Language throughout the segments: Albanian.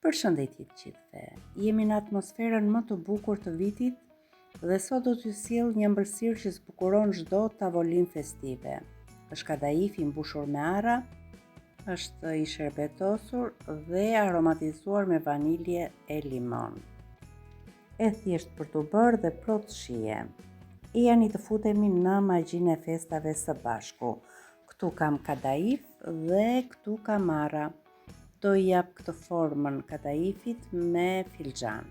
Përshëndetje të gjithëve. Jemi në atmosferën më të bukur të vitit dhe sot do t'ju sjell një ëmbëlsirë që zbukuron çdo tavolinë festive. Është kadaifi i mbushur me arra, është i sherbetosur dhe aromatizuar me vanilje e limon. E thjesht për t'u bërë dhe plot shije. E jani të futemi në magjinë e festave së bashku. Këtu kam kadaif dhe këtu kam arra. Do i jap këtë formën kadaifit me filxhan.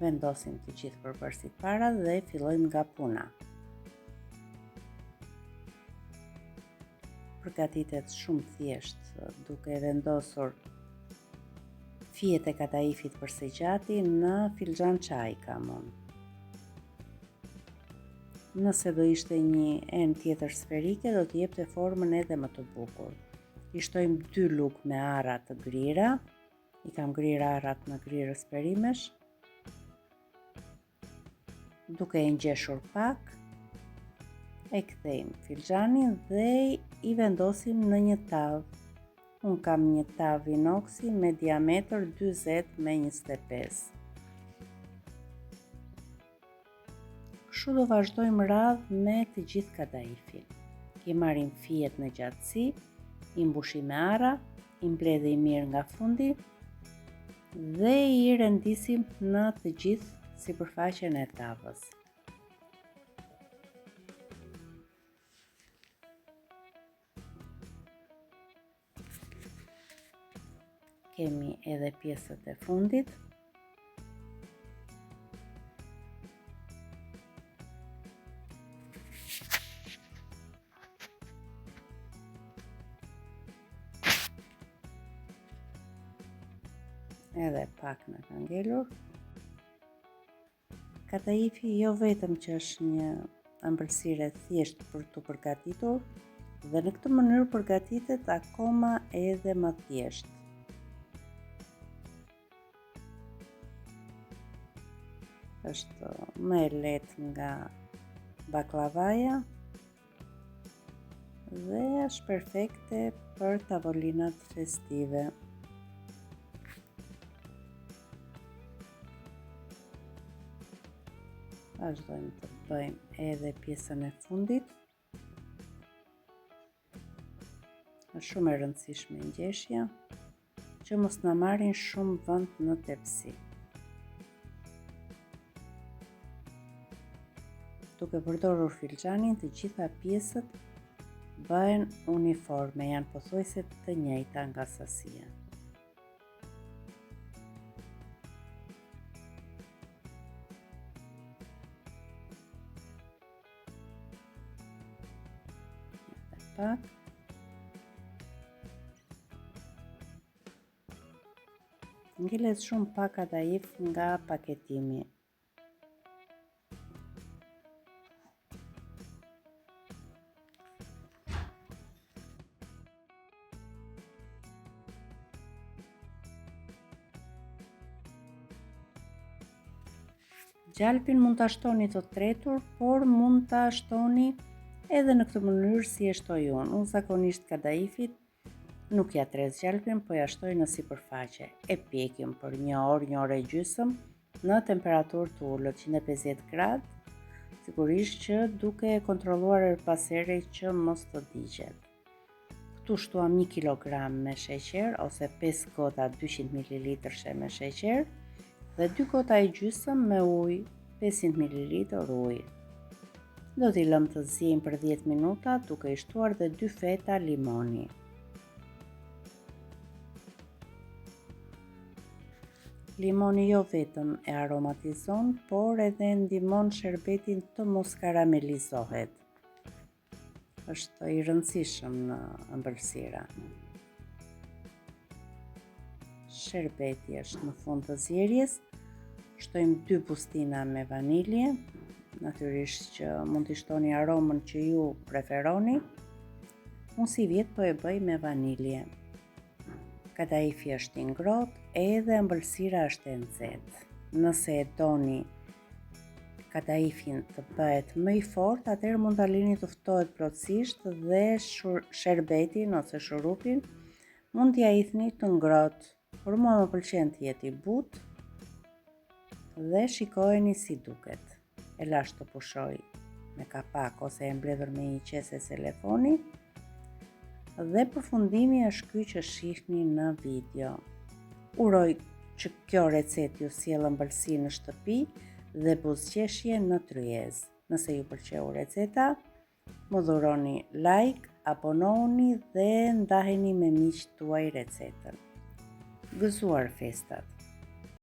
Vendosim të gjithë përbërësit para dhe fillojmë nga puna. Përgatitet shumë thjesht duke vendosur fijet e kadaifit përse gjati në filxhan çaj kam unë. Nëse do ishte një enë tjetër sferike, do t'i jepte formën edhe më të bukur. I shtojmë 2 lugë me arra të grira, i kam grirë arrat në grirës perimesh, duke e ngjeshur pak, e kthejmë filxhanin dhe i vendosim në një tavë. Unë kam një tavë inoksi me diametër 40 me 25. Kështu do vazhdojmë radhë me të gjithë kadaifin. I marrim fijet në gjatësi, i mbushim me arra, i mbledhim mirë nga fundi dhe i rendisim në të gjithë sipërfaqen e tavës. Kemi edhe pjesët e fundit. Edhe pak në ka ngelur. Kadaifi jo vetëm që është një ëmbëlsirë thjesht për të përgatitur, dhe në këtë mënyrë përgatitet akoma edhe më thjesht. Është më e lehtë nga baklavaja dhe është perfekte për tavolinat festive. Vazhdojmë të bëjmë edhe pjesën e fundit. Është shumë e rëndësishme ngjeshja që mos na marrin shumë vend në tepsi. Duke përdorur filxhanin, të gjitha pjesët bëhen uniforme, janë pothuajse të njëjta nga sasia. Pak. Ngelet shumë pak kadaif nga paketimi. Gjalpin mund ta shtoni të tretur, por mund ta shtoni edhe në këtë mënyrë si e shtoj unë. Unë zakonisht kadaifit nuk ja tres gjalpin, po ja shtoj në sipërfaqe. E pjekim për 1 orë e gjysmë në temperaturë të ulët, 150 gradë, sigurisht që duke kontrolluar her pas here që mos të digjet. Këtu shtuam 1 kilogram me sheqer ose 5 gota 200 ml me sheqer dhe 2 gota e gjysmë me ujë, 500 ml ujë. Do t'i lëm të ziejnë për 10 minuta duke i shtuar dhe 2 feta limoni. Limoni jo vetëm e aromatizon, por edhe ndihmon sherbetin të mos karamelizohet. Është i rëndësishëm në ëmbëlsira. Sherbeti është në fund të zjerjes. Shtojmë 2 bustina me vanilje. Natyrisht që mund t'i shtoni aromën që ju preferoni. Unë si vjet po e bëj me vanilje. Kadaifi është i ngrohtë edhe ëmbëlsira është e nxehtë. Nëse e doni kadaifin të bëhet më i fortë, atëherë mund ta lini të ftohet plotësisht dhe sherbetin ose shurupin mund t'ja hidhni të ngrohtë. Por mua më pëlqen të jetë i butë dhe shikojeni si duket. E lash të pushoj me kapak ose e mbledhur me një qese telefoni. Dhe përfundimi është ky që shihni në video. Uroj që kjo recetë ju sjellë ëmbëlsi në shtëpi dhe buzëqeshje në tryezë. Nëse ju pëlqeu receta, më dhuroni like, abonohuni dhe ndaheni me miqtë tuaj recetën. Gëzuar festat!